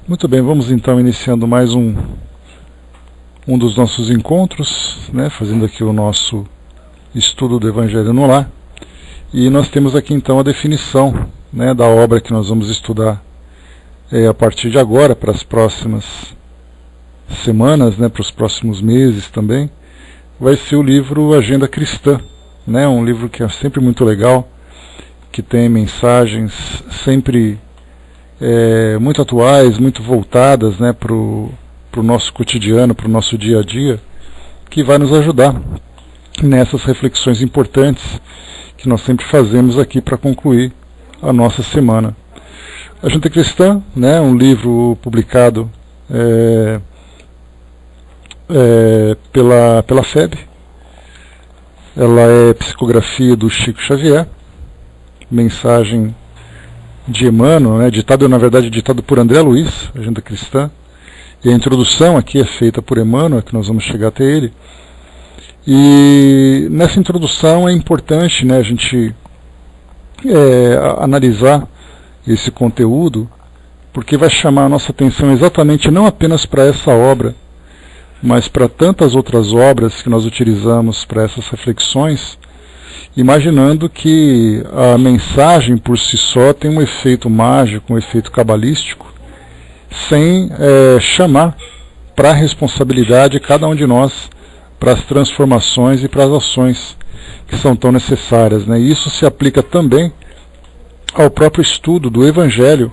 Muito bem, vamos então iniciando mais um dos nossos encontros, né, fazendo aqui o nosso estudo do Evangelho no Lar. E nós temos aqui então a definição, né, da obra que nós vamos estudar a partir de agora, para as próximas semanas, né, para os próximos meses também. Vai ser o livro Agenda Cristã, né, um livro que é sempre muito legal, que tem mensagens sempre muito atuais, muito voltadas, né, para o nosso cotidiano, para o nosso dia a dia, que vai nos ajudar nessas reflexões importantes que nós sempre fazemos aqui para concluir a nossa semana. Agenda Cristã, né, um livro publicado pela FEB. Ela é psicografia do Chico Xavier, mensagem de Emmanuel, né, ditado por André Luiz, Agenda Cristã, e a introdução aqui é feita por Emmanuel, que nós vamos chegar até ele. E nessa introdução é importante, né, a gente analisar esse conteúdo, porque vai chamar a nossa atenção exatamente não apenas para essa obra, mas para tantas outras obras que nós utilizamos para essas reflexões, imaginando que a mensagem por si só tem um efeito mágico, um efeito cabalístico, sem chamar para a responsabilidade cada um de nós, para as transformações e para as ações que são tão necessárias, né? E isso se aplica também ao próprio estudo do Evangelho,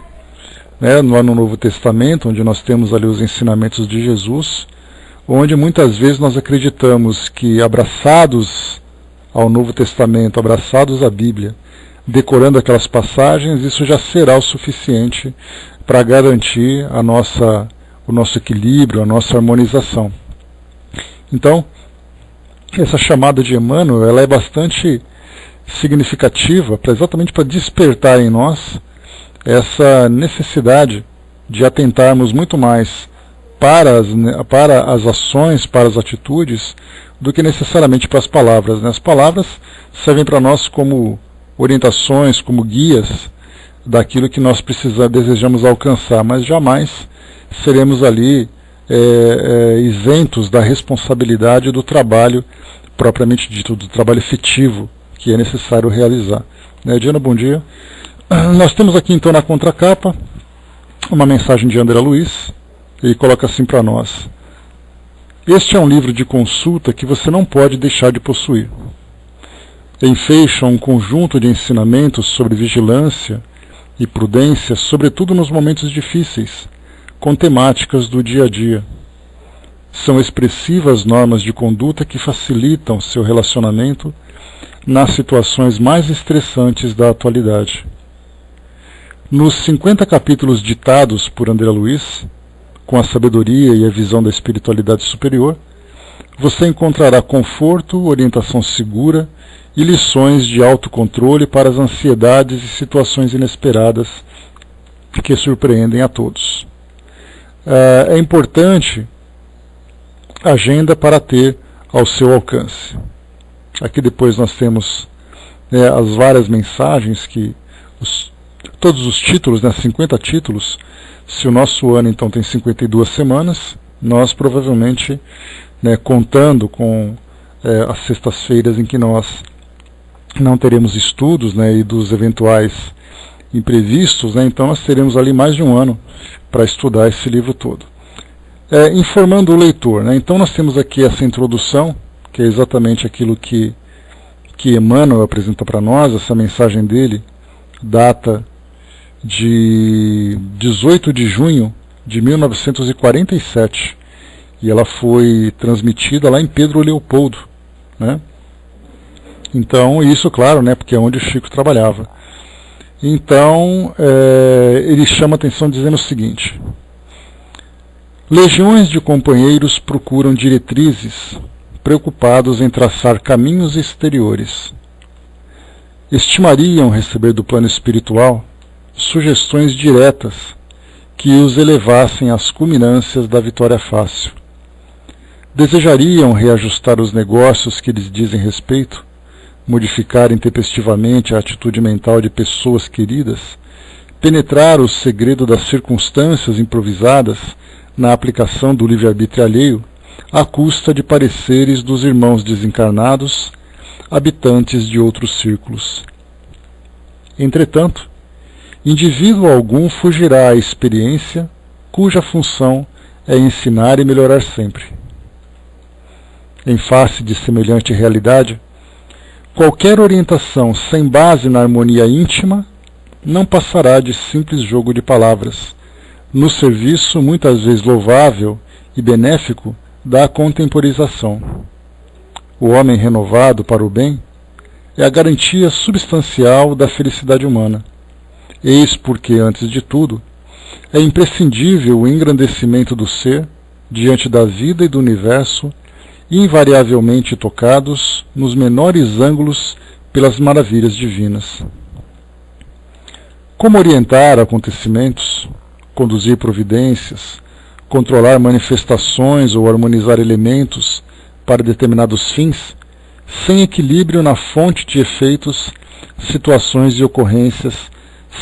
né, lá no Novo Testamento, onde nós temos ali os ensinamentos de Jesus, onde muitas vezes nós acreditamos que, abraçados ao Novo Testamento, abraçados à Bíblia, decorando aquelas passagens, isso já será o suficiente para garantir o nosso equilíbrio, a nossa harmonização. Então, essa chamada de Emmanuel, ela é bastante significativa, exatamente para despertar em nós essa necessidade de atentarmos muito mais para as ações, para as atitudes, do que necessariamente para as palavras, né? As palavras servem para nós como orientações, como guias daquilo que nós desejamos alcançar, mas jamais seremos ali isentos da responsabilidade do trabalho propriamente dito, do trabalho efetivo que é necessário realizar. Né, Diana, bom dia. Nós temos aqui então na contracapa uma mensagem de André Luiz. Ele coloca assim para nós: este é um livro de consulta que você não pode deixar de possuir. Enfeixa um conjunto de ensinamentos sobre vigilância e prudência, sobretudo nos momentos difíceis, com temáticas do dia a dia. São expressivas normas de conduta que facilitam seu relacionamento nas situações mais estressantes da atualidade. Nos 50 capítulos ditados por André Luiz, com a sabedoria e a visão da espiritualidade superior, você encontrará conforto, orientação segura e lições de autocontrole para as ansiedades e situações inesperadas que surpreendem a todos. É importante a agenda para ter ao seu alcance. Aqui depois nós temos as várias mensagens, todos os títulos, 50 títulos. Se o nosso ano então tem 52 semanas, nós provavelmente, contando com as sextas-feiras em que nós não teremos estudos, e dos eventuais imprevistos, então nós teremos ali mais de um ano para estudar esse livro todo. Informando o leitor, então nós temos aqui essa introdução, que é exatamente aquilo que Emmanuel apresenta para nós. Essa mensagem dele data de 18 de junho de 1947, e ela foi transmitida lá em Pedro Leopoldo, né? Então, isso, claro, porque é onde o Chico trabalhava. Então, ele chama a atenção dizendo o seguinte: legiões de companheiros procuram diretrizes, preocupados em traçar caminhos exteriores. Estimariam receber do plano espiritual sugestões diretas que os elevassem às culminâncias da vitória fácil. Desejariam reajustar os negócios que lhes dizem respeito, modificar intempestivamente a atitude mental de pessoas queridas, penetrar o segredo das circunstâncias improvisadas na aplicação do livre-arbítrio alheio, à custa de pareceres dos irmãos desencarnados, habitantes de outros círculos. Entretanto, indivíduo algum fugirá à experiência, cuja função é ensinar e melhorar sempre. Em face de semelhante realidade, qualquer orientação sem base na harmonia íntima não passará de simples jogo de palavras, no serviço muitas vezes louvável e benéfico da contemporização. O homem renovado para o bem é a garantia substancial da felicidade humana. Eis porque, antes de tudo, é imprescindível o engrandecimento do ser diante da vida e do universo, invariavelmente tocados nos menores ângulos pelas maravilhas divinas. Como orientar acontecimentos, conduzir providências, controlar manifestações ou harmonizar elementos para determinados fins, sem equilíbrio na fonte de efeitos, situações e ocorrências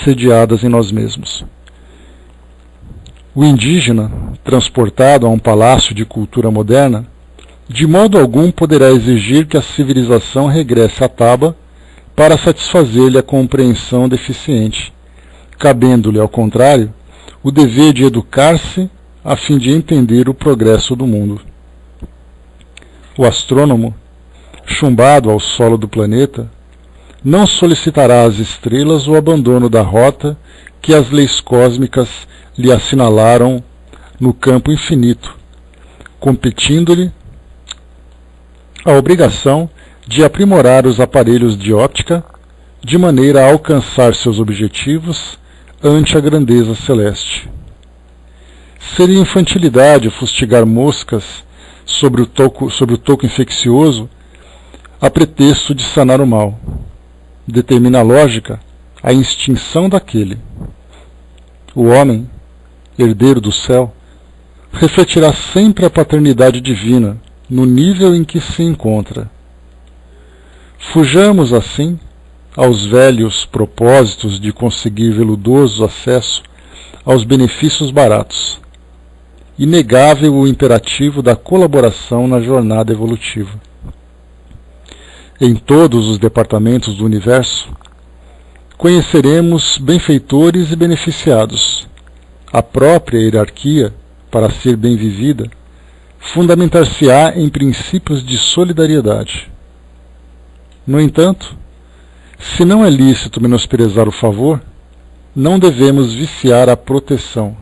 sediadas em nós mesmos? O indígena, transportado a um palácio de cultura moderna, de modo algum poderá exigir que a civilização regresse à taba para satisfazer-lhe a compreensão deficiente, cabendo-lhe, ao contrário, o dever de educar-se a fim de entender o progresso do mundo. O astrônomo, chumbado ao solo do planeta, não solicitará às estrelas o abandono da rota que as leis cósmicas lhe assinalaram no campo infinito, competindo-lhe a obrigação de aprimorar os aparelhos de óptica de maneira a alcançar seus objetivos ante a grandeza celeste. Seria infantilidade fustigar moscas sobre o toco infeccioso a pretexto de sanar o mal. Determina a lógica a extinção daquele. O homem, herdeiro do céu, refletirá sempre a paternidade divina no nível em que se encontra. Fujamos, assim, aos velhos propósitos de conseguir veludoso acesso aos benefícios baratos. Inegável o imperativo da colaboração na jornada evolutiva. Em todos os departamentos do universo, conheceremos benfeitores e beneficiados. A própria hierarquia, para ser bem vivida, fundamentar-se-á em princípios de solidariedade. No entanto, se não é lícito menosprezar o favor, não devemos viciar a proteção.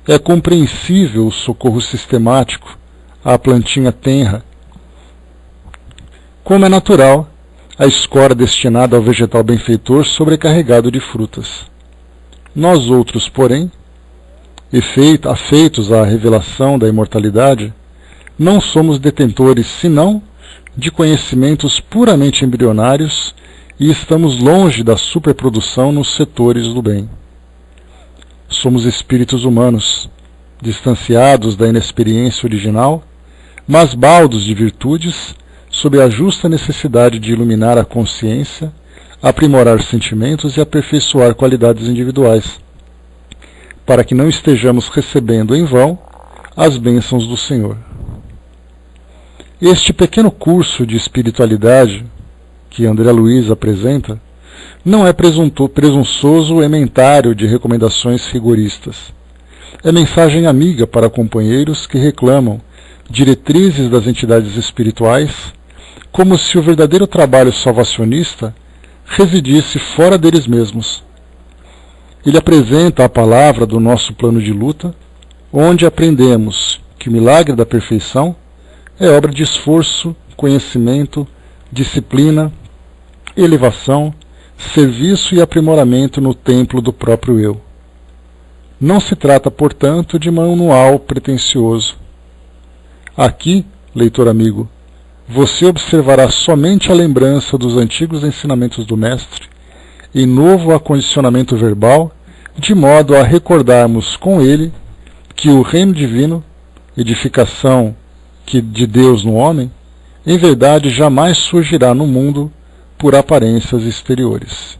É compreensível o socorro sistemático à plantinha tenra, como é natural a escora destinada ao vegetal benfeitor sobrecarregado de frutas. Nós outros, porém, afeitos à revelação da imortalidade, não somos detentores senão de conhecimentos puramente embrionários e estamos longe da superprodução nos setores do bem. Somos espíritos humanos, distanciados da inexperiência original, mas baldos de virtudes, sob a justa necessidade de iluminar a consciência, aprimorar sentimentos e aperfeiçoar qualidades individuais, para que não estejamos recebendo em vão as bênçãos do Senhor. Este pequeno curso de espiritualidade que André Luiz apresenta não é presunçoso ementário de recomendações rigoristas. É mensagem amiga para companheiros que reclamam diretrizes das entidades espirituais, como se o verdadeiro trabalho salvacionista residisse fora deles mesmos. Ele apresenta a palavra do nosso plano de luta, onde aprendemos que o milagre da perfeição é obra de esforço, conhecimento, disciplina, elevação, serviço e aprimoramento no templo do próprio eu. Não se trata, portanto, de manual pretensioso. Aqui, leitor amigo, você observará somente a lembrança dos antigos ensinamentos do Mestre, em novo acondicionamento verbal, de modo a recordarmos com ele que o reino divino, edificação de Deus no homem, em verdade jamais surgirá no mundo por aparências exteriores.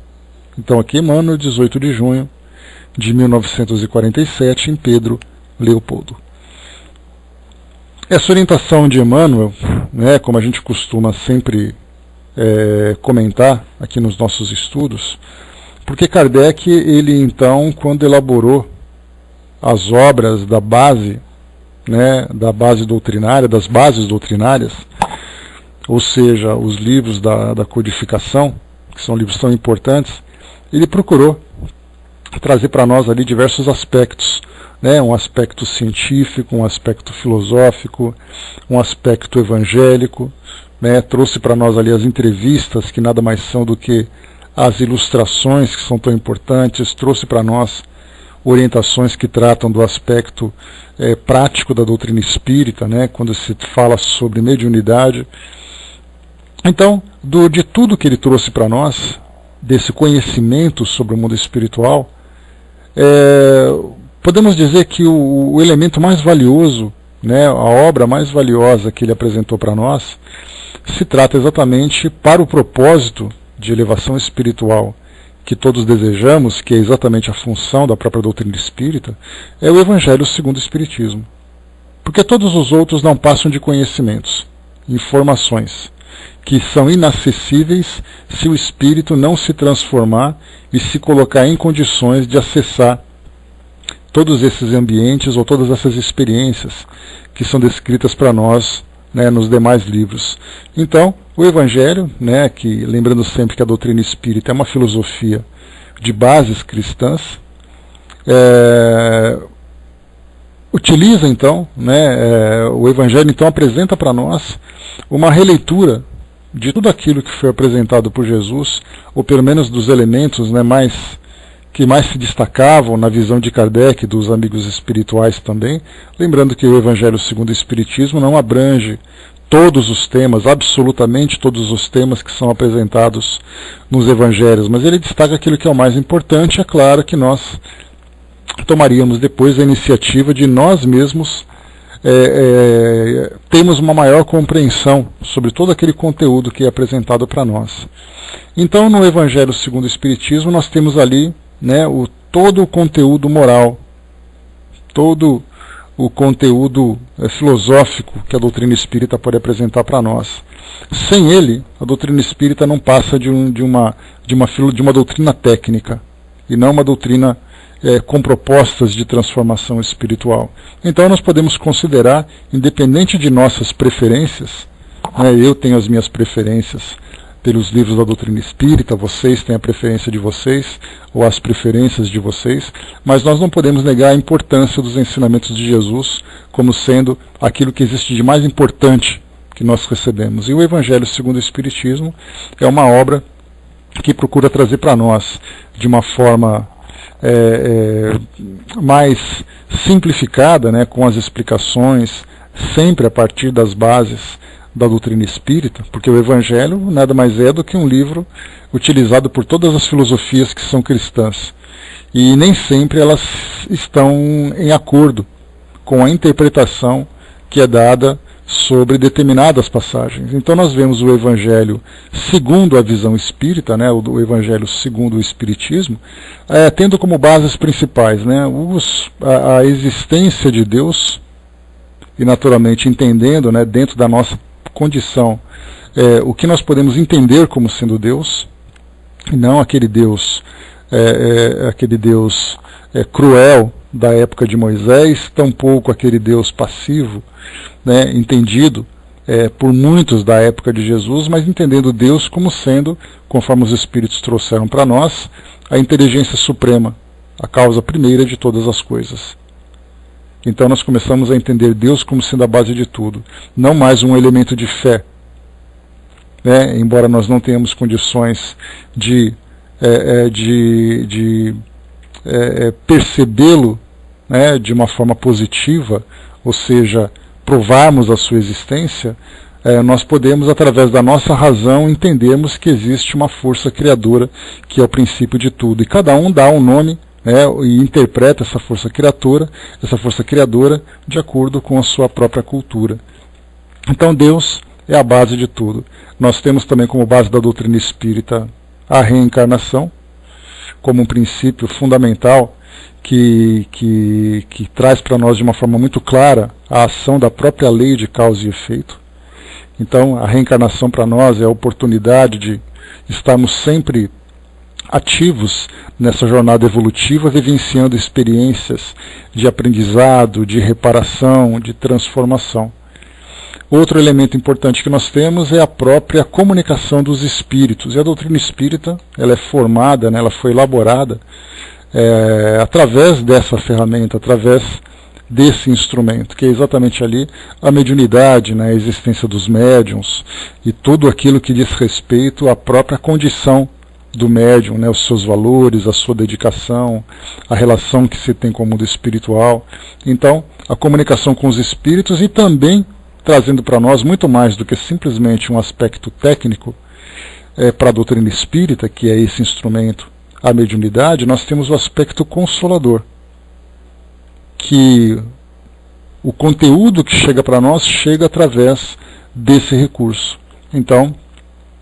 Então aqui Emmanuel, 18 de junho de 1947, em Pedro Leopoldo. Essa orientação de Emmanuel, né, como a gente costuma sempre comentar aqui nos nossos estudos, porque Kardec, ele então, quando elaborou as obras da base, né, da base doutrinária, das bases doutrinárias, ou seja, os livros da codificação, que são livros tão importantes, ele procurou trazer para nós ali diversos aspectos, né, um aspecto científico, um aspecto filosófico, um aspecto evangélico, né, trouxe para nós ali as entrevistas, que nada mais são do que as ilustrações, que são tão importantes, trouxe para nós orientações que tratam do aspecto prático da doutrina espírita, né, quando se fala sobre mediunidade. Então, de tudo que ele trouxe para nós, desse conhecimento sobre o mundo espiritual, podemos dizer que o elemento mais valioso, né, a obra mais valiosa que ele apresentou para nós, se trata exatamente para o propósito de elevação espiritual que todos desejamos, que é exatamente a função da própria doutrina espírita, é o Evangelho segundo o Espiritismo. Porque todos os outros não passam de conhecimentos, informações, que são inacessíveis se o espírito não se transformar e se colocar em condições de acessar todos esses ambientes ou todas essas experiências que são descritas para nós, né, nos demais livros. Então, o Evangelho, né, que, lembrando sempre que a doutrina espírita é uma filosofia de bases cristãs, utiliza então, né, o Evangelho então apresenta para nós uma releitura de tudo aquilo que foi apresentado por Jesus, ou pelo menos dos elementos, né, que mais se destacavam na visão de Kardec e dos amigos espirituais também, lembrando que o Evangelho segundo o Espiritismo não abrange todos os temas, absolutamente todos os temas que são apresentados nos Evangelhos, mas ele destaca aquilo que é o mais importante. É claro que nós tomaríamos depois a iniciativa de nós mesmos termos uma maior compreensão sobre todo aquele conteúdo que é apresentado para nós. Então, no Evangelho segundo o Espiritismo, nós temos ali, né, todo o conteúdo moral, todo o conteúdo filosófico que a doutrina espírita pode apresentar para nós. Sem ele, a doutrina espírita não passa de uma doutrina técnica, e não uma doutrina com propostas de transformação espiritual. Então nós podemos considerar, independente de nossas preferências, né, eu tenho as minhas preferências pelos livros da doutrina espírita, vocês têm a preferência de vocês, ou as preferências de vocês, mas nós não podemos negar a importância dos ensinamentos de Jesus como sendo aquilo que existe de mais importante que nós recebemos. E o Evangelho segundo o Espiritismo é uma obra que procura trazer para nós, de uma forma mais simplificada, né, com as explicações, sempre a partir das bases da doutrina espírita, porque o Evangelho nada mais é do que um livro utilizado por todas as filosofias que são cristãs. E nem sempre elas estão em acordo com a interpretação que é dada sobre determinadas passagens. Então nós vemos o Evangelho segundo a visão espírita, né, o Evangelho segundo o Espiritismo, tendo como bases principais, né, a existência de Deus, e naturalmente entendendo, né, dentro da nossa condição, o que nós podemos entender como sendo Deus, e não aquele Deus cruel da época de Moisés, tampouco aquele Deus passivo, né, entendido por muitos da época de Jesus, mas entendendo Deus como sendo, conforme os Espíritos trouxeram para nós, a inteligência suprema, a causa primeira de todas as coisas. Então nós começamos a entender Deus como sendo a base de tudo, não mais um elemento de fé, né, embora nós não tenhamos condições de percebê-lo, né, de uma forma positiva, ou seja, provarmos a sua existência, nós podemos, através da nossa razão, entendermos que existe uma força criadora que é o princípio de tudo. E cada um dá um nome, né, e interpreta essa força criadora de acordo com a sua própria cultura. Então Deus é a base de tudo. Nós temos também como base da doutrina espírita a reencarnação, como um princípio fundamental que traz para nós de uma forma muito clara a ação da própria lei de causa e efeito. Então, a reencarnação para nós é a oportunidade de estarmos sempre ativos nessa jornada evolutiva, vivenciando experiências de aprendizado, de reparação, de transformação. Outro elemento importante que nós temos é a própria comunicação dos espíritos. E a doutrina espírita, ela é formada, né, ela foi elaborada através dessa ferramenta, através desse instrumento, que é exatamente ali a mediunidade, né, a existência dos médiuns e tudo aquilo que diz respeito à própria condição do médium, né, os seus valores, a sua dedicação, a relação que se tem com o mundo espiritual. Então, a comunicação com os espíritos e também trazendo para nós muito mais do que simplesmente um aspecto técnico para a doutrina espírita, que é esse instrumento, a mediunidade, nós temos o aspecto consolador, que o conteúdo que chega para nós chega através desse recurso. Então,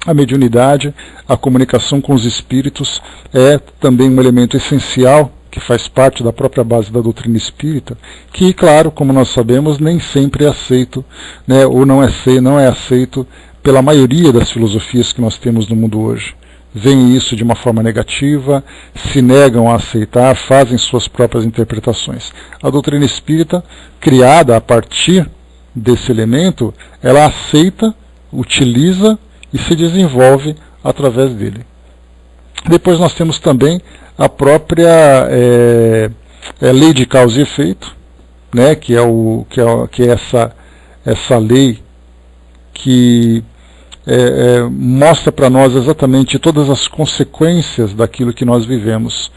a mediunidade, a comunicação com os espíritos é também um elemento essencial que faz parte da própria base da doutrina espírita, que, claro, como nós sabemos, nem sempre é aceito, né, ou não é aceito pela maioria das filosofias que nós temos no mundo hoje. Veem isso de uma forma negativa, se negam a aceitar, fazem suas próprias interpretações. A doutrina espírita, criada a partir desse elemento, ela aceita, utiliza e se desenvolve através dele. Depois nós temos também a própria lei de causa e efeito, né, que é essa lei que mostra para nós exatamente todas as consequências daquilo que nós vivemos.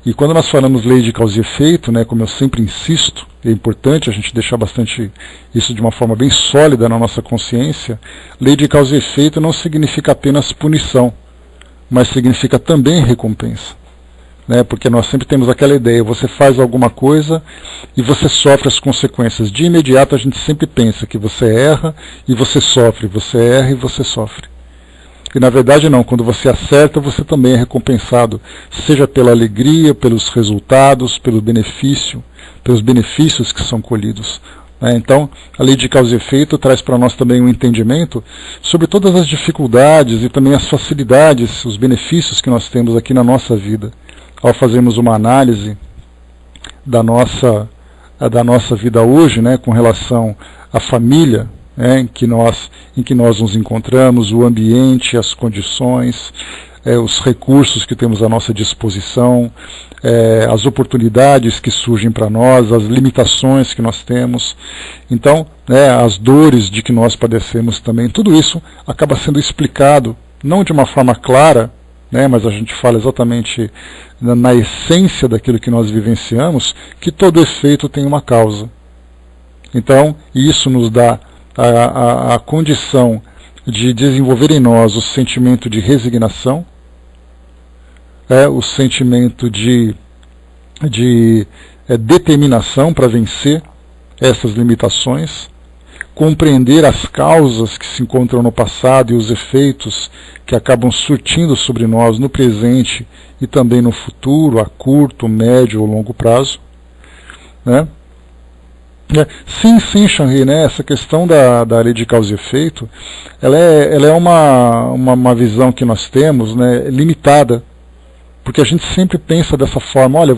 E quando nós falamos lei de causa e efeito, né, como eu sempre insisto, é importante a gente deixar bastante isso de uma forma bem sólida na nossa consciência, lei de causa e efeito não significa apenas punição, mas significa também recompensa. Né, porque nós sempre temos aquela ideia, você faz alguma coisa e você sofre as consequências. De imediato a gente sempre pensa que você erra e você sofre, você erra e você sofre. E na verdade não, quando você acerta você também é recompensado, seja pela alegria, pelos resultados, pelo benefício, pelos benefícios que são colhidos. Então, a lei de causa e efeito traz para nós também um entendimento sobre todas as dificuldades e também as facilidades, os benefícios que nós temos aqui na nossa vida. Ao fazermos uma análise da nossa vida hoje, né, com relação à família, né, em que nós nos encontramos, o ambiente, as condições, os recursos que temos à nossa disposição, as oportunidades que surgem para nós, as limitações que nós temos. Então, as dores de que nós padecemos também, tudo isso acaba sendo explicado, não de uma forma clara, mas a gente fala exatamente na essência daquilo que nós vivenciamos, que todo efeito tem uma causa. Então, isso nos dá a condição de desenvolver em nós o sentimento de resignação, o sentimento de determinação para vencer essas limitações, compreender as causas que se encontram no passado e os efeitos que acabam surtindo sobre nós no presente e também no futuro, a curto, médio ou longo prazo. Né? Sim, Shanri, né? Essa questão da lei de causa e efeito, ela é uma visão que nós temos, né, limitada, porque a gente sempre pensa dessa forma, olha,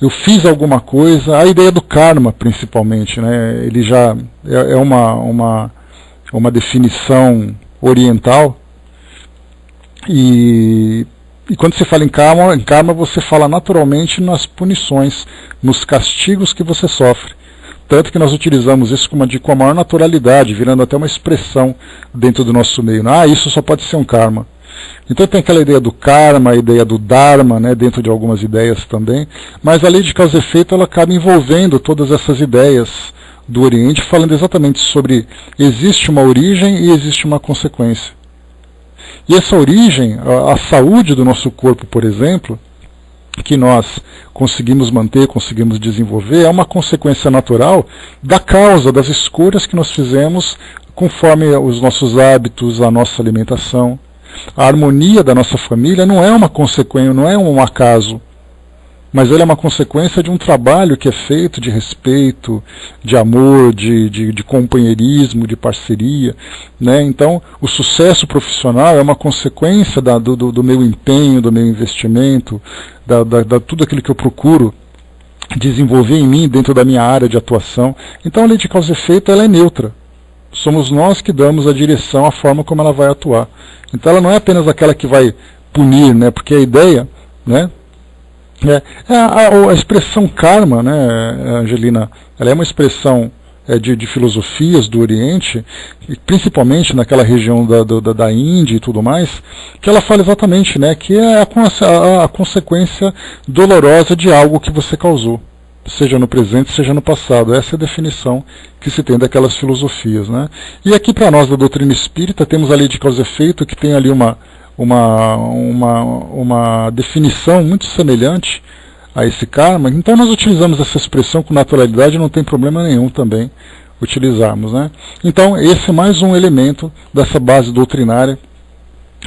eu fiz alguma coisa, a ideia do karma principalmente, né, ele já é uma definição oriental, e quando se fala em karma você fala naturalmente nas punições, nos castigos que você sofre. Tanto que nós utilizamos isso com a maior naturalidade, virando até uma expressão dentro do nosso meio. Isso só pode ser um karma. Então tem aquela ideia do karma, a ideia do dharma, né, dentro de algumas ideias também, mas a lei de causa e efeito ela acaba envolvendo todas essas ideias do Oriente, falando exatamente sobre existe uma origem e existe uma consequência. E essa origem, a saúde do nosso corpo, por exemplo, que nós conseguimos manter, conseguimos desenvolver, é uma consequência natural da causa, das escolhas que nós fizemos conforme os nossos hábitos, a nossa alimentação. A harmonia da nossa família não é uma consequência, não é um acaso, mas ela é uma consequência de um trabalho que é feito de respeito, de amor, de companheirismo, de parceria, né? Então, o sucesso profissional é uma consequência do meu empenho, do meu investimento, tudo aquilo que eu procuro desenvolver em mim, dentro da minha área de atuação. Então, a lei de causa e efeito, ela é neutra. Somos nós que damos a direção, a forma como ela vai atuar. Então, ela não é apenas aquela que vai punir, né? Porque a ideia, né? A expressão karma, né, Angelina, ela é uma expressão de filosofias do Oriente, principalmente naquela região da Índia e tudo mais, que ela fala exatamente, né, que é a consequência dolorosa de algo que você causou, seja no presente, seja no passado. Essa é a definição que se tem daquelas filosofias, né? E aqui para nós da doutrina espírita temos a lei de causa e efeito, que tem ali uma definição muito semelhante a esse karma. Então nós utilizamos essa expressão com naturalidade, não tem problema nenhum também utilizarmos, né? Então esse é mais um elemento dessa base doutrinária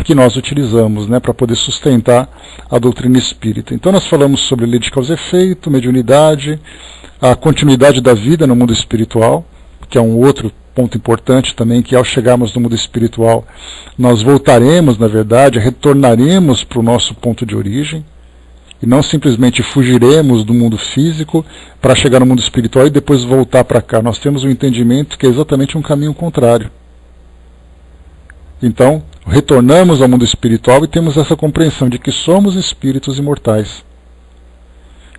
que nós utilizamos, né, para poder sustentar a doutrina espírita. Então nós falamos sobre a lei de causa e efeito, mediunidade, a continuidade da vida no mundo espiritual, que é um outro ponto importante também, que ao chegarmos no mundo espiritual, nós voltaremos, na verdade, retornaremos para o nosso ponto de origem, e não simplesmente fugiremos do mundo físico para chegar no mundo espiritual e depois voltar para cá. Nós temos um entendimento que é exatamente um caminho contrário. Então, retornamos ao mundo espiritual e temos essa compreensão de que somos espíritos imortais.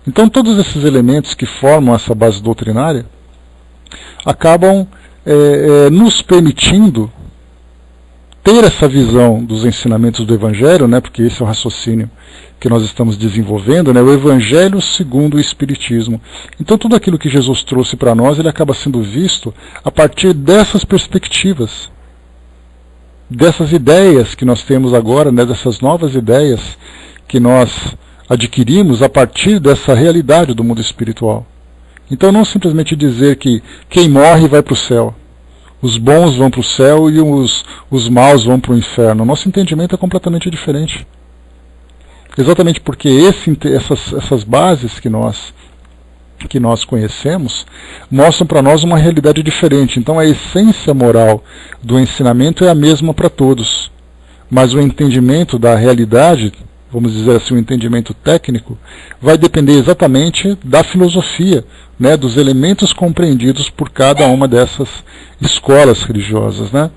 Então, todos esses elementos que formam essa base doutrinária acabam nos permitindo ter essa visão dos ensinamentos do Evangelho, né, porque esse é o raciocínio que nós estamos desenvolvendo, né, o Evangelho segundo o Espiritismo. Então tudo aquilo que Jesus trouxe para nós, ele acaba sendo visto a partir dessas perspectivas, dessas ideias que nós temos agora, né, dessas novas ideias que nós adquirimos a partir dessa realidade do mundo espiritual. Então não simplesmente dizer que quem morre vai para o céu, os bons vão para o céu e os maus vão para o inferno. Nosso entendimento é completamente diferente. Exatamente porque essas bases que nós conhecemos mostram para nós uma realidade diferente. Então a essência moral do ensinamento é a mesma para todos, mas o entendimento da realidade, vamos dizer assim, o entendimento técnico, vai depender exatamente da filosofia, né, dos elementos compreendidos por cada uma dessas escolas religiosas, né?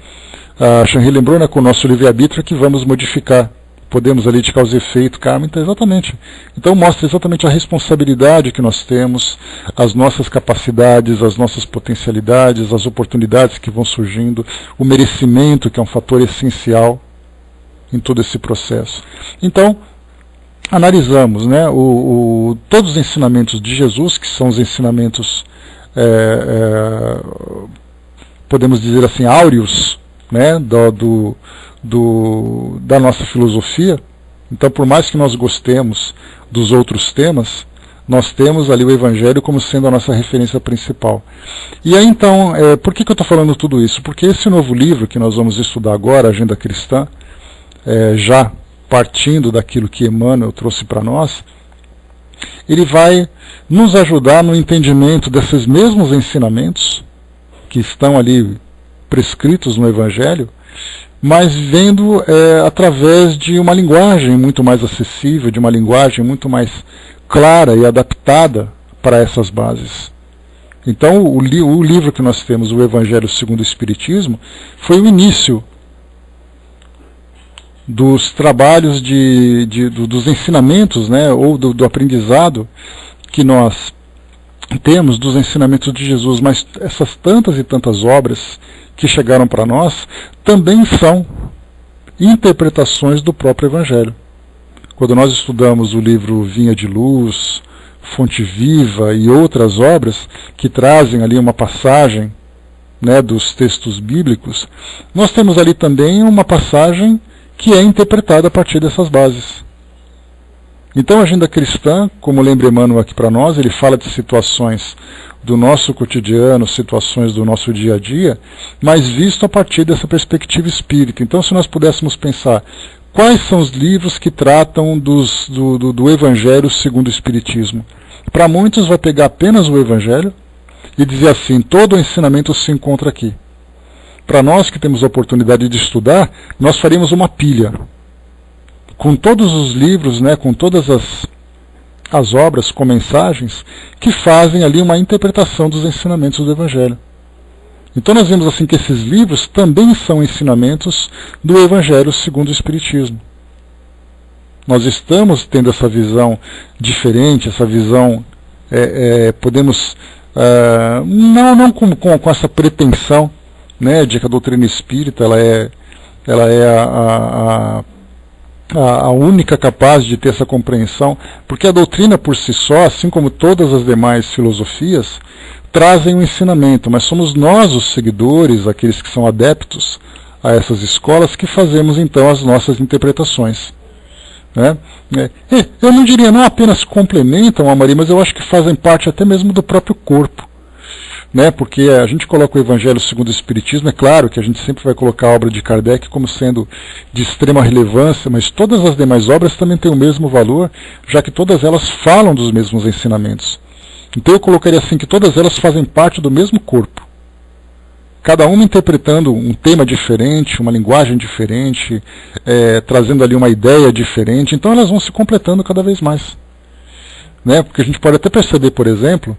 A Shanri lembrou, né, com o nosso livre-arbítrio que vamos modificar. Podemos ali de causa e efeito, karma, então exatamente. Então mostra exatamente a responsabilidade que nós temos, as nossas capacidades, as nossas potencialidades, as oportunidades que vão surgindo, o merecimento, que é um fator essencial em todo esse processo. Então, analisamos, né, todos os ensinamentos de Jesus, que são os ensinamentos, podemos dizer assim, áureos, né, da nossa filosofia. Então, por mais que nós gostemos dos outros temas, nós temos ali o Evangelho como sendo a nossa referência principal. E aí, então, por que eu estou falando tudo isso? Porque esse novo livro que nós vamos estudar agora, Agenda Cristã, já partindo daquilo que Emmanuel trouxe para nós, ele vai nos ajudar no entendimento desses mesmos ensinamentos que estão ali prescritos no Evangelho, mas vendo através de uma linguagem muito mais acessível, de uma linguagem muito mais clara e adaptada para essas bases. Então, o livro que nós temos, o Evangelho segundo o Espiritismo, foi o início dos trabalhos dos ensinamentos, né, ou do aprendizado que nós temos dos ensinamentos de Jesus, mas essas tantas e tantas obras que chegaram para nós também são interpretações do próprio Evangelho. Quando nós estudamos o livro Vinha de Luz, Fonte Viva e outras obras que trazem ali uma passagem, né, dos textos bíblicos, nós temos ali também uma passagem que é interpretada a partir dessas bases. Então a agenda cristã, como lembra Emmanuel aqui para nós, ele fala de situações do nosso cotidiano, situações do nosso dia a dia, mas visto a partir dessa perspectiva espírita. Então, se nós pudéssemos pensar quais são os livros que tratam do Evangelho segundo o Espiritismo, para muitos vai pegar apenas o Evangelho e dizer assim, todo o ensinamento se encontra aqui. Para nós que temos a oportunidade de estudar, nós faríamos uma pilha com todos os livros, né, com todas as obras com mensagens que fazem ali uma interpretação dos ensinamentos do Evangelho. Então nós vemos assim que esses livros também são ensinamentos do Evangelho segundo o Espiritismo. Nós estamos tendo essa visão diferente, essa visão, podemos, não com essa pretensão, né, de que a doutrina espírita ela é a única capaz de ter essa compreensão, porque a doutrina por si só, assim como todas as demais filosofias, trazem um ensinamento, mas somos nós os seguidores, aqueles que são adeptos a essas escolas, que fazemos então as nossas interpretações. Né? Eu não diria, não apenas complementam a Maria, mas eu acho que fazem parte até mesmo do próprio corpo. Né, porque a gente coloca o Evangelho segundo o Espiritismo, é claro que a gente sempre vai colocar a obra de Kardec como sendo de extrema relevância, mas todas as demais obras também têm o mesmo valor, já que todas elas falam dos mesmos ensinamentos. Então eu colocaria assim que todas elas fazem parte do mesmo corpo. Cada uma interpretando um tema diferente, uma linguagem diferente, trazendo ali uma ideia diferente, então elas vão se completando cada vez mais. Né, porque a gente pode até perceber, por exemplo,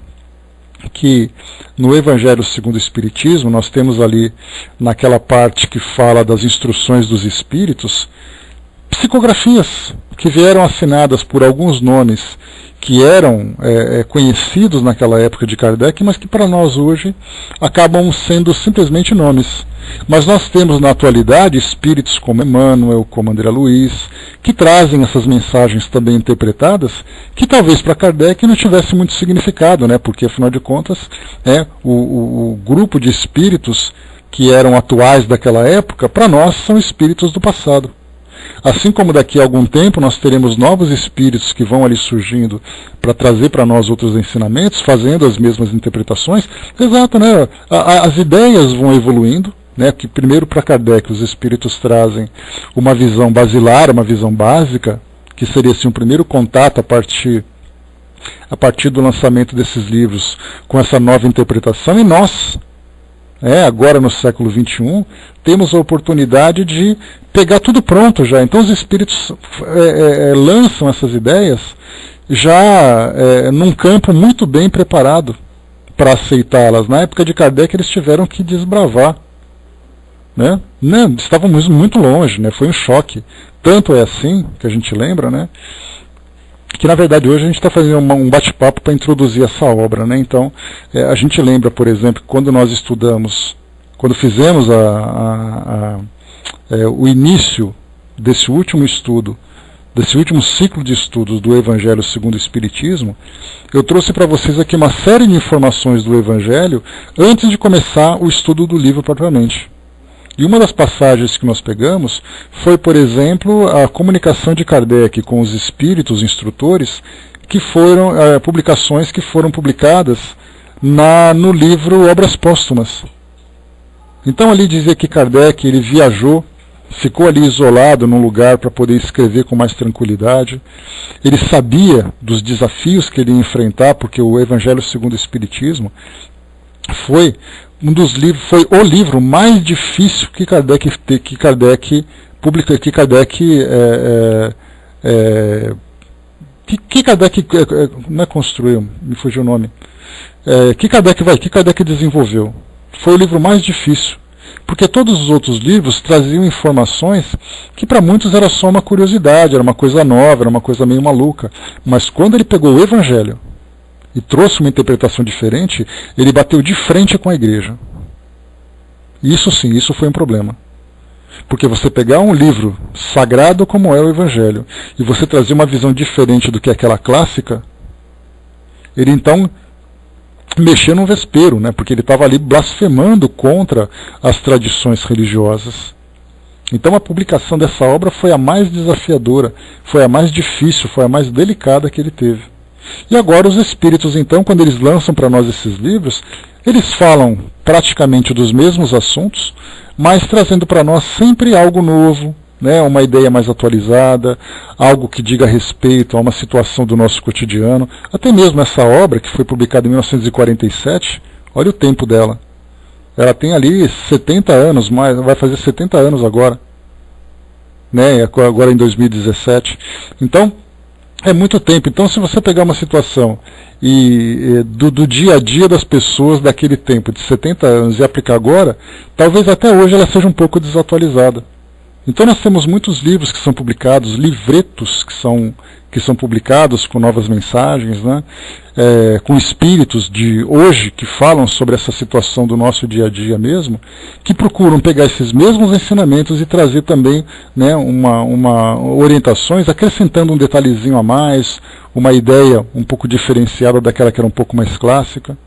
que no Evangelho segundo o Espiritismo nós temos ali naquela parte que fala das instruções dos espíritos, psicografias que vieram assinadas por alguns nomes que eram conhecidos naquela época de Kardec, mas que para nós hoje acabam sendo simplesmente nomes. Mas nós temos na atualidade espíritos como Emmanuel, como André Luiz, que trazem essas mensagens também interpretadas, que talvez para Kardec não tivesse muito significado, né? Porque afinal de contas o grupo de espíritos que eram atuais daquela época, para nós são espíritos do passado. Assim como daqui a algum tempo nós teremos novos espíritos que vão ali surgindo para trazer para nós outros ensinamentos, fazendo as mesmas interpretações. Exato, né? As ideias vão evoluindo, né? Que primeiro para Kardec os espíritos trazem uma visão basilar, uma visão básica, que seria assim, um primeiro contato a partir do lançamento desses livros com essa nova interpretação, e nós, agora no século XXI, temos a oportunidade de pegar tudo pronto já. Então os espíritos lançam essas ideias já num campo muito bem preparado para aceitá-las. Na época de Kardec eles tiveram que desbravar. Né? Estávamos muito longe, né? Foi um choque. Tanto é assim, que a gente lembra, né? Que na verdade hoje a gente está fazendo um bate-papo para introduzir essa obra, né? Então a gente lembra, por exemplo, quando nós estudamos, quando fizemos o início desse último estudo, desse último ciclo de estudos do Evangelho segundo o Espiritismo, eu trouxe para vocês aqui uma série de informações do Evangelho antes de começar o estudo do livro propriamente. E uma das passagens que nós pegamos foi, por exemplo, a comunicação de Kardec com os espíritos instrutores, que foram publicações que foram publicadas no livro Obras Póstumas. Então ali dizia que Kardec ele viajou, ficou ali isolado num lugar para poder escrever com mais tranquilidade. Ele sabia dos desafios que ele ia enfrentar, porque o Evangelho segundo o Espiritismo foi um dos livros, foi o livro mais difícil que Kardec publicou, que Kardec não é construiu, me fugiu o nome, que Kardec desenvolveu. Foi o livro mais difícil, porque todos os outros livros traziam informações que para muitos era só uma curiosidade, era uma coisa nova, era uma coisa meio maluca. Mas quando ele pegou o Evangelho e trouxe uma interpretação diferente, ele bateu de frente com a igreja. Isso sim, isso foi um problema. Porque você pegar um livro sagrado como é o Evangelho, e você trazer uma visão diferente do que aquela clássica, ele então mexeu num vespeiro, né? Porque ele estava ali blasfemando contra as tradições religiosas. Então a publicação dessa obra foi a mais desafiadora, foi a mais difícil, foi a mais delicada que ele teve. E agora os espíritos, então, quando eles lançam para nós esses livros, eles falam praticamente dos mesmos assuntos, mas trazendo para nós sempre algo novo, né, uma ideia mais atualizada, algo que diga respeito a uma situação do nosso cotidiano. Até mesmo essa obra, que foi publicada em 1947, olha o tempo dela. Ela tem ali 70 anos, vai fazer 70 anos agora, né, agora em 2017. Então, é muito tempo. Então, se você pegar uma situação do dia a dia das pessoas daquele tempo, de 70 anos, e aplicar agora, talvez até hoje ela seja um pouco desatualizada. Então nós temos muitos livros que são publicados, livretos que são publicados com novas mensagens, né, com espíritos de hoje que falam sobre essa situação do nosso dia a dia mesmo, que procuram pegar esses mesmos ensinamentos e trazer também, né, orientações, acrescentando um detalhezinho a mais, uma ideia um pouco diferenciada daquela que era um pouco mais clássica.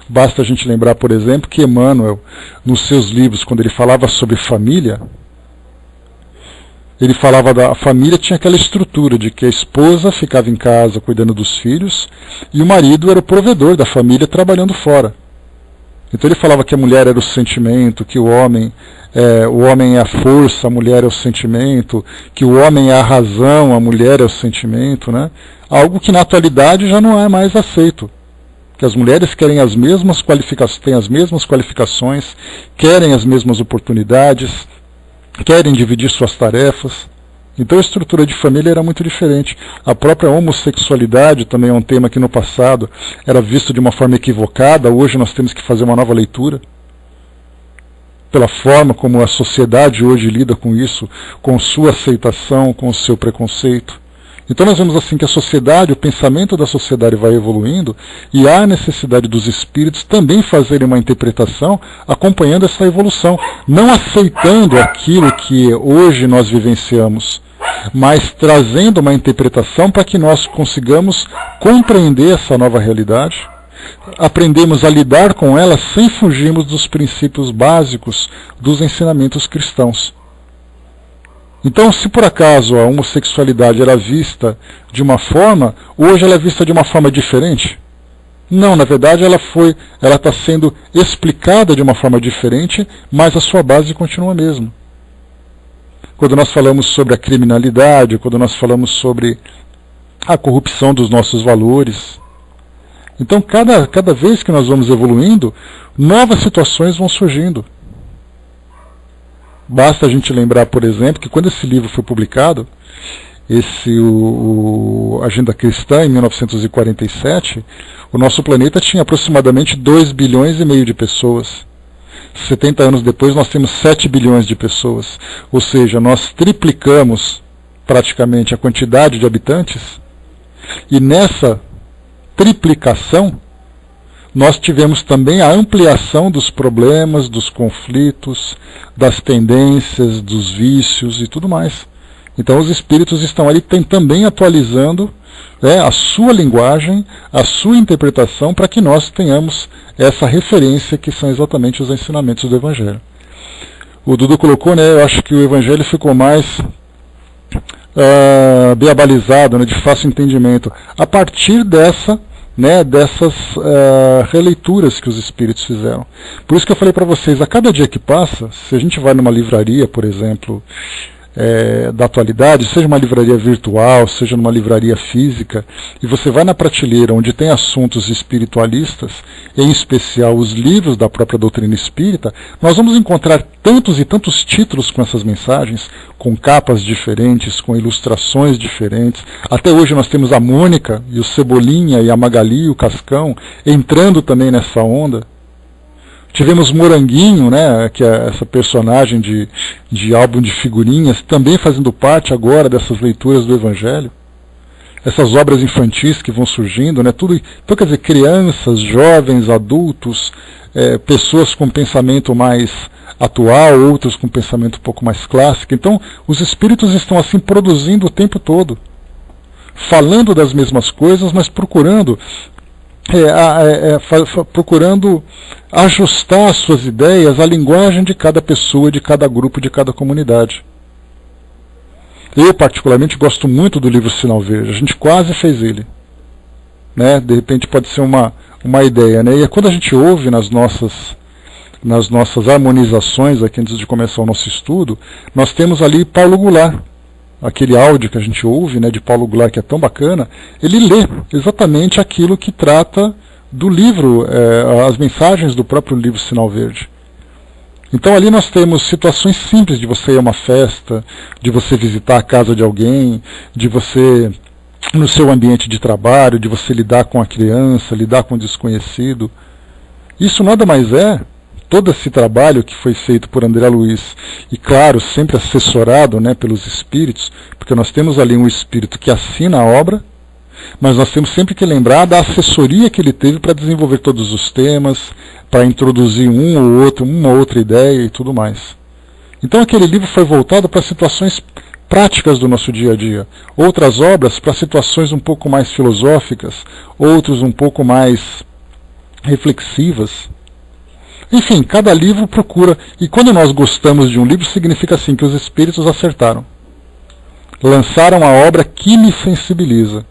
Basta a gente lembrar, por exemplo, que Emmanuel, nos seus livros, quando ele falava sobre família, ele falava da família, tinha aquela estrutura de que a esposa ficava em casa cuidando dos filhos e o marido era o provedor da família trabalhando fora. Então ele falava que a mulher era o sentimento, que o homem é a força, a mulher é o sentimento, que o homem é a razão, a mulher é o sentimento, né? Algo que na atualidade já não é mais aceito. Que as mulheres querem as mesmas qualificações, têm as mesmas qualificações, querem as mesmas oportunidades, querem dividir suas tarefas. Então a estrutura de família era muito diferente. A própria homossexualidade também é um tema que no passado era visto de uma forma equivocada. Hoje nós temos que fazer uma nova leitura. Pela forma como a sociedade hoje lida com isso, com sua aceitação, com o seu preconceito. Então nós vemos assim que a sociedade, o pensamento da sociedade vai evoluindo e há a necessidade dos espíritos também fazerem uma interpretação acompanhando essa evolução, não aceitando aquilo que hoje nós vivenciamos, mas trazendo uma interpretação para que nós consigamos compreender essa nova realidade, aprendemos a lidar com ela sem fugirmos dos princípios básicos dos ensinamentos cristãos. Então, se por acaso a homossexualidade era vista de uma forma, hoje ela é vista de uma forma diferente? Não, na verdade ela está sendo explicada de uma forma diferente, mas a sua base continua a mesma. Quando nós falamos sobre a criminalidade, quando nós falamos sobre a corrupção dos nossos valores. Então, cada vez que nós vamos evoluindo, novas situações vão surgindo. Basta a gente lembrar, por exemplo, que quando esse livro foi publicado, Agenda Cristã, em 1947, o nosso planeta tinha aproximadamente 2,5 bilhões de pessoas. 70 anos depois nós temos 7 bilhões de pessoas. Ou seja, nós triplicamos praticamente a quantidade de habitantes, e nessa triplicação nós tivemos também a ampliação dos problemas, dos conflitos, das tendências, dos vícios e tudo mais. Então os espíritos estão ali também atualizando a sua linguagem, a sua interpretação, para que nós tenhamos essa referência que são exatamente os ensinamentos do Evangelho. O Dudu colocou, né, eu acho que o Evangelho ficou mais beabalizado, né, de fácil entendimento, a partir dessas releituras que os espíritos fizeram. Por isso que eu falei para vocês, a cada dia que passa, se a gente vai numa livraria, por exemplo, da atualidade, seja uma livraria virtual, seja numa livraria física, e você vai na prateleira onde tem assuntos espiritualistas, em especial os livros da própria doutrina espírita, nós vamos encontrar tantos e tantos títulos com essas mensagens, com capas diferentes, com ilustrações diferentes. Até hoje nós temos a Mônica e o Cebolinha e a Magali e o Cascão entrando também nessa onda. Tivemos Moranguinho, né, que é essa personagem de álbum de figurinhas, também fazendo parte agora dessas leituras do Evangelho. Essas obras infantis que vão surgindo, né, tudo. Então, quer dizer, crianças, jovens, adultos, pessoas com pensamento mais atual, outros com pensamento um pouco mais clássico. Então, os espíritos estão assim produzindo o tempo todo, falando das mesmas coisas, mas procurando ajustar as suas ideias à linguagem de cada pessoa, de cada grupo, de cada comunidade. Eu particularmente gosto muito do livro Sinal Verde, a gente quase fez ele. né? De repente pode ser uma ideia, né? E quando a gente ouve nas nossas harmonizações, aqui antes de começar o nosso estudo, nós temos ali Paulo Goulart, aquele áudio que a gente ouve, né, de Paulo Goulart, que é tão bacana. Ele lê exatamente aquilo que trata do livro, as mensagens do próprio livro Sinal Verde. Então ali nós temos situações simples de você ir a uma festa, de você visitar a casa de alguém, de você, no seu ambiente de trabalho, de você lidar com a criança, lidar com o desconhecido. Isso nada mais é, todo esse trabalho que foi feito por André Luiz, e claro, sempre assessorado, né, pelos espíritos, porque nós temos ali um espírito que assina a obra, mas nós temos sempre que lembrar da assessoria que ele teve para desenvolver todos os temas, para introduzir uma outra ideia e tudo mais. Então aquele livro foi voltado para situações práticas do nosso dia a dia. Outras obras para situações um pouco mais filosóficas, outros um pouco mais reflexivas. Enfim, cada livro procura, e quando nós gostamos de um livro, significa assim, que os espíritos acertaram. Lançaram a obra que me sensibiliza.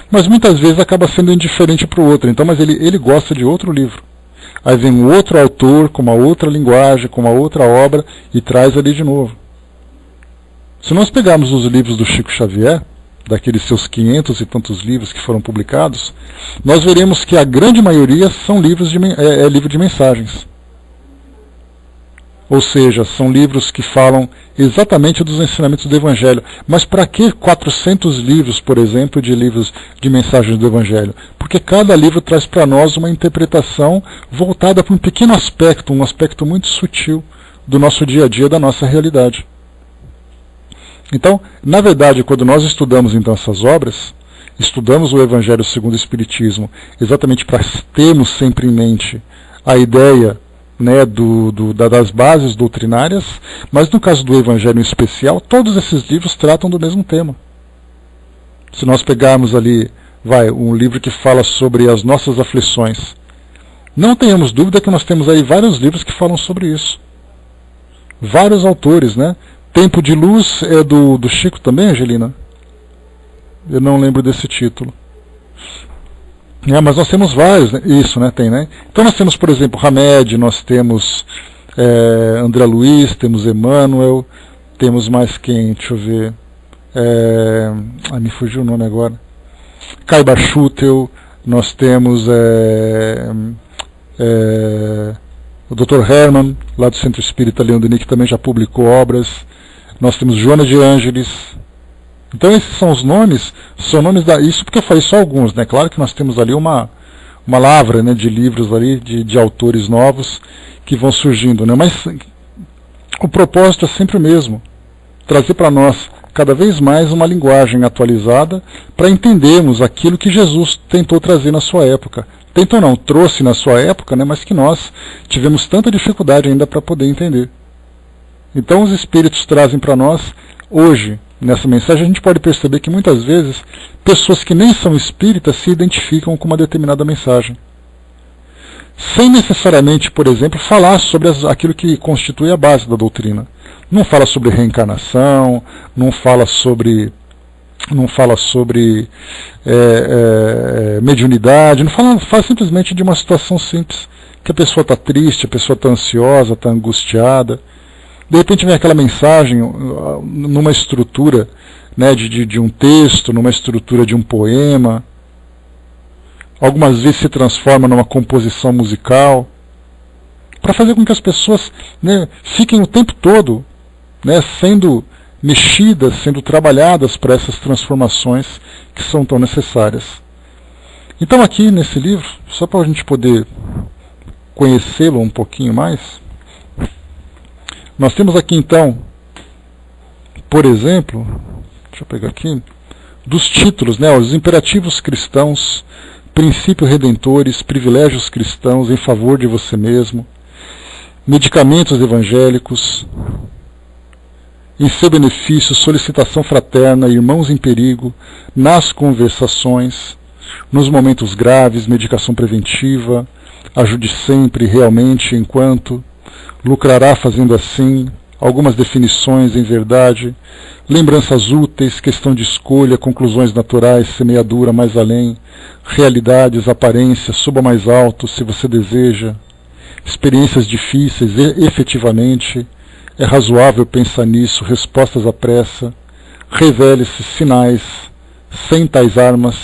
Mas muitas vezes acaba sendo indiferente para o outro, então, mas ele gosta de outro livro. Aí vem um outro autor, com uma outra linguagem, com uma outra obra, e traz ali de novo. Se nós pegarmos os livros do Chico Xavier, daqueles seus 500 e tantos livros que foram publicados, nós veremos que a grande maioria são livro de mensagens. Ou seja, são livros que falam exatamente dos ensinamentos do Evangelho. Mas para que 400 livros, por exemplo, de livros de mensagens do Evangelho? Porque cada livro traz para nós uma interpretação voltada para um pequeno aspecto, um aspecto muito sutil do nosso dia a dia, da nossa realidade. Então, na verdade, quando nós estudamos então essas obras, estudamos o Evangelho segundo o Espiritismo, exatamente para termos sempre em mente a ideia, né, das bases doutrinárias, mas no caso do Evangelho em especial, todos esses livros tratam do mesmo tema. Se nós pegarmos ali, um livro que fala sobre as nossas aflições, não tenhamos dúvida que nós temos aí vários livros que falam sobre isso. Vários autores, né? Tempo de Luz é do Chico também, Angelina? Eu não lembro desse título. Mas nós temos vários, né? Isso, né? Tem, né? Então nós temos, por exemplo, Hamed, nós temos André Luiz, temos Emmanuel, temos mais quem? Deixa eu ver. Me fugiu o nome agora. Caiba Schutel, nós temos o Dr. Hermann, lá do Centro Espírita Leão Denis, que também já publicou obras. Nós temos Joana de Ângeles. Então esses são os nomes, isso porque eu falei só alguns, né? Claro que nós temos ali uma lavra, né, de livros ali, de autores novos que vão surgindo, né? Mas o propósito é sempre o mesmo, trazer para nós cada vez mais uma linguagem atualizada para entendermos aquilo que Jesus tentou trazer na sua época. Tentou não, trouxe na sua época, né, mas que nós tivemos tanta dificuldade ainda para poder entender. Então os Espíritos trazem para nós, hoje, nessa mensagem, a gente pode perceber que muitas vezes pessoas que nem são espíritas se identificam com uma determinada mensagem. Sem necessariamente, por exemplo, falar sobre aquilo que constitui a base da doutrina. Não fala sobre reencarnação, não fala sobre mediunidade, não fala simplesmente de uma situação simples, que a pessoa está triste, a pessoa está ansiosa, está angustiada. De repente vem aquela mensagem numa estrutura, né, de um texto, numa estrutura de um poema. Algumas vezes se transforma numa composição musical, para fazer com que as pessoas, né, fiquem o tempo todo, né, sendo mexidas, sendo trabalhadas para essas transformações que são tão necessárias. Então aqui nesse livro, só para a gente poder conhecê-lo um pouquinho mais, nós temos aqui então, por exemplo, deixa eu pegar aqui, dos títulos, né, os imperativos cristãos, princípios redentores, privilégios cristãos em favor de você mesmo, medicamentos evangélicos, em seu benefício, solicitação fraterna, irmãos em perigo, nas conversações, nos momentos graves, medicação preventiva, ajude sempre, realmente, enquanto, lucrará fazendo assim, algumas definições em verdade, lembranças úteis, questão de escolha, conclusões naturais, semeadura mais além, realidades, aparências, suba mais alto se você deseja, experiências difíceis, efetivamente, é razoável pensar nisso, respostas à pressa, revele-se, sinais, sem tais armas,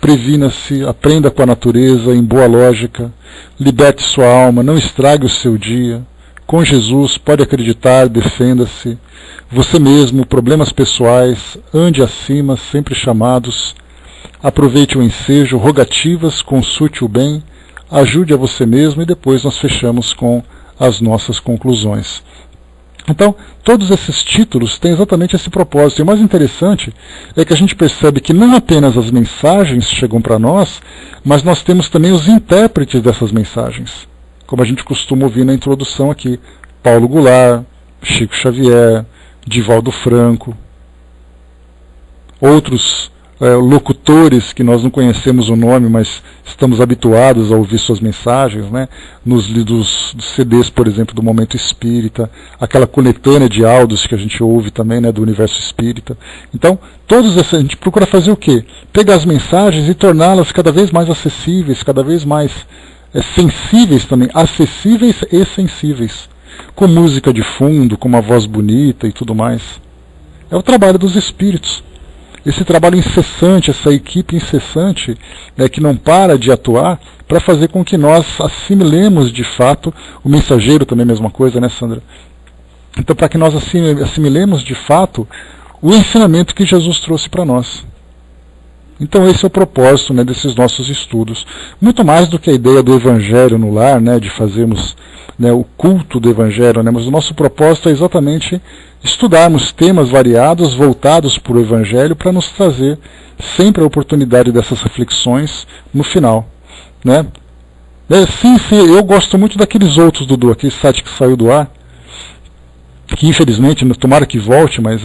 previna-se, aprenda com a natureza, em boa lógica, liberte sua alma, não estrague o seu dia, com Jesus, pode acreditar, defenda-se, você mesmo, problemas pessoais, ande acima, sempre chamados, aproveite o ensejo, rogativas, consulte o bem, ajude a você mesmo e depois nós fechamos com as nossas conclusões. Então, todos esses títulos têm exatamente esse propósito. E o mais interessante é que a gente percebe que não apenas as mensagens chegam para nós, mas nós temos também os intérpretes dessas mensagens. Como a gente costuma ouvir na introdução aqui, Paulo Goulart, Chico Xavier, Divaldo Franco, outros locutores que nós não conhecemos o nome, mas estamos habituados a ouvir suas mensagens, né? Dos CDs, por exemplo, do Momento Espírita, aquela coletânea de áudios que a gente ouve também, né, do Universo Espírita. Então, todos esses, a gente procura fazer o quê? Pegar as mensagens e torná-las cada vez mais acessíveis, cada vez mais sensíveis também, acessíveis e sensíveis, com música de fundo, com uma voz bonita e tudo mais. É o trabalho dos espíritos. Esse trabalho incessante, essa equipe incessante, né, que não para de atuar, para fazer com que nós assimilemos de fato, o mensageiro também é a mesma coisa, né, Sandra? Então, para que nós assimilemos de fato o ensinamento que Jesus trouxe para nós. Então esse é o propósito, né, desses nossos estudos. Muito mais do que a ideia do Evangelho no lar, né, de fazermos, né, o culto do Evangelho, né, mas o nosso propósito é exatamente estudarmos temas variados, voltados para o Evangelho, para nos trazer sempre a oportunidade dessas reflexões no final. Né? Sim, eu gosto muito daqueles outros, Dudu, aquele site que saiu do ar, que infelizmente, tomara que volte, mas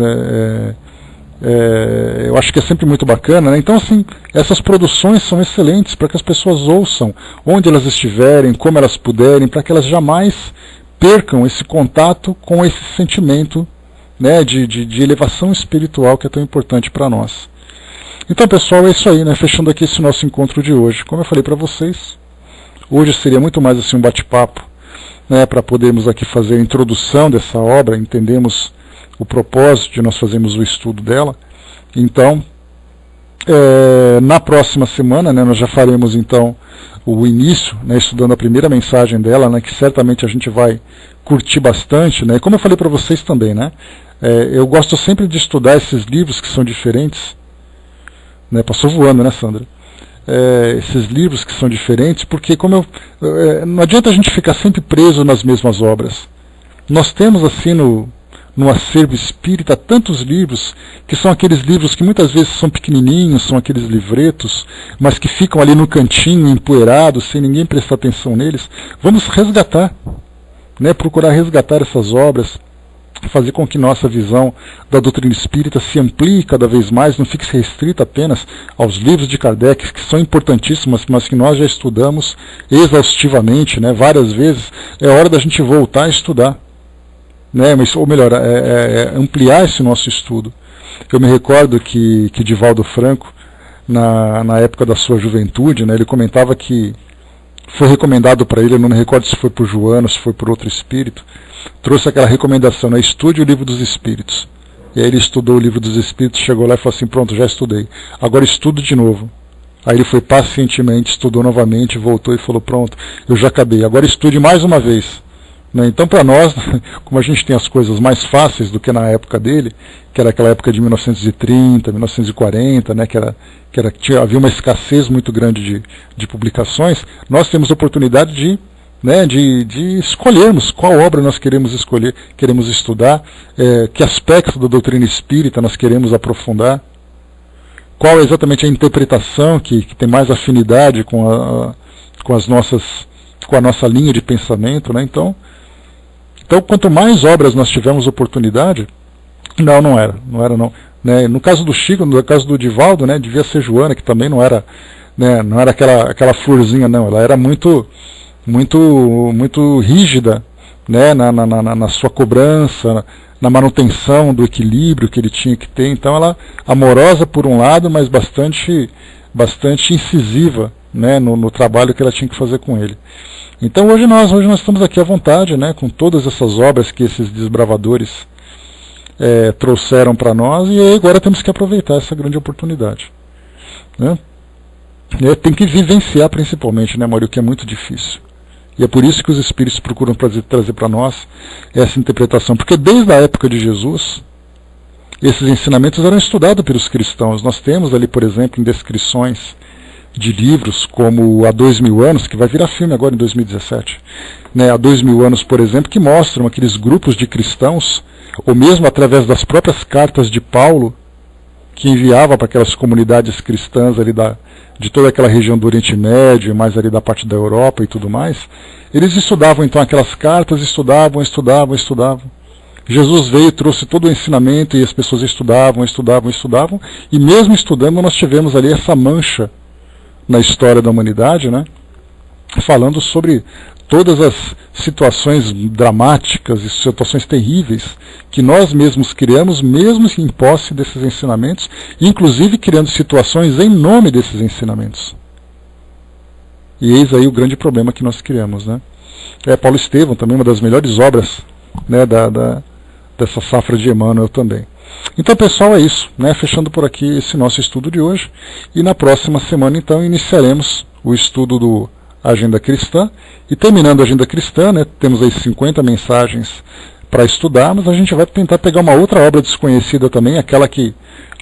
eu acho que é sempre muito bacana, né? Então, assim, essas produções são excelentes para que as pessoas ouçam onde elas estiverem, como elas puderem, para que elas jamais percam esse contato com esse sentimento, né, de elevação espiritual que é tão importante para nós. Então, pessoal, é isso aí, né? Fechando aqui esse nosso encontro de hoje. Como eu falei para vocês, hoje seria muito mais assim um bate-papo, né, para podermos aqui fazer a introdução dessa obra, entendemos o propósito de nós fazermos o estudo dela. Então, na próxima semana, né, nós já faremos então o início, né, estudando a primeira mensagem dela, né, que certamente a gente vai curtir bastante, né, como eu falei para vocês também, né, eu gosto sempre de estudar esses livros que são diferentes, né, passou voando, né, Sandra? Esses livros que são diferentes, porque não adianta a gente ficar sempre preso nas mesmas obras. Nós temos assim no acervo espírita tantos livros, que são aqueles livros que muitas vezes são pequenininhos, são aqueles livretos, mas que ficam ali no cantinho, empoeirados, sem ninguém prestar atenção neles. Vamos resgatar, né, procurar resgatar essas obras, fazer com que nossa visão da doutrina espírita se amplie cada vez mais, não fique restrita apenas aos livros de Kardec, que são importantíssimos, mas que nós já estudamos exaustivamente, né, várias vezes. É hora da gente voltar a estudar, né, ou melhor, ampliar esse nosso estudo. Eu me recordo que Divaldo Franco, na época da sua juventude, né, ele comentava que foi recomendado para ele, eu não me recordo se foi por Joana, se foi por outro espírito, trouxe aquela recomendação, né, estude o livro dos espíritos. E aí ele estudou o livro dos espíritos, chegou lá e falou assim, pronto, já estudei, agora estudo de novo. Aí ele foi pacientemente, estudou novamente, voltou e falou, pronto, eu já acabei, agora estude mais uma vez. Né? Então, para nós, como a gente tem as coisas mais fáceis do que na época dele, que era aquela época de 1930, 1940, né, havia uma escassez muito grande de publicações, nós temos a oportunidade de escolhermos qual obra nós queremos escolher, queremos estudar, que aspecto da doutrina espírita nós queremos aprofundar, qual é exatamente a interpretação que tem mais afinidade com a nossa linha de pensamento, né? Então, quanto mais obras nós tivermos oportunidade, não era não. Né? No caso do Chico, no caso do Divaldo, né, devia ser Joana, que também não era, né, não era aquela florzinha, não, ela era muito rígida, né, na sua cobrança, na manutenção do equilíbrio que ele tinha que ter. Então ela amorosa por um lado, mas bastante incisiva, né, no trabalho que ela tinha que fazer com ele. Então hoje nós estamos aqui à vontade, né, com todas essas obras que esses desbravadores trouxeram para nós, e aí agora temos que aproveitar essa grande oportunidade, né? Tem que vivenciar principalmente, né, Mário, que é muito difícil. E é por isso que os Espíritos procuram trazer para nós essa interpretação, porque desde a época de Jesus, esses ensinamentos eram estudados pelos cristãos. Nós temos ali, por exemplo, em descrições de livros como Há 2000 anos, que vai virar filme agora em 2017, né, Há 2000 anos, por exemplo, que mostram aqueles grupos de cristãos, ou mesmo através das próprias cartas de Paulo, que enviava para aquelas comunidades cristãs ali de toda aquela região do Oriente Médio, mais ali da parte da Europa e tudo mais. Eles estudavam então aquelas cartas, estudavam. Jesus veio e trouxe todo o ensinamento e as pessoas estudavam, e mesmo estudando nós tivemos ali essa mancha na história da humanidade, né, falando sobre todas as situações dramáticas e situações terríveis que nós mesmos criamos, mesmo em posse desses ensinamentos, inclusive criando situações em nome desses ensinamentos. E eis aí o grande problema que nós criamos, né? Paulo Estevão, também uma das melhores obras, né, dessa safra de Emmanuel também. Então, pessoal, é isso, né? Fechando por aqui esse nosso estudo de hoje, e na próxima semana, então, iniciaremos o estudo do Agenda Cristã, e terminando a Agenda Cristã, né, temos aí 50 mensagens para estudar, mas a gente vai tentar pegar uma outra obra desconhecida também, aquela que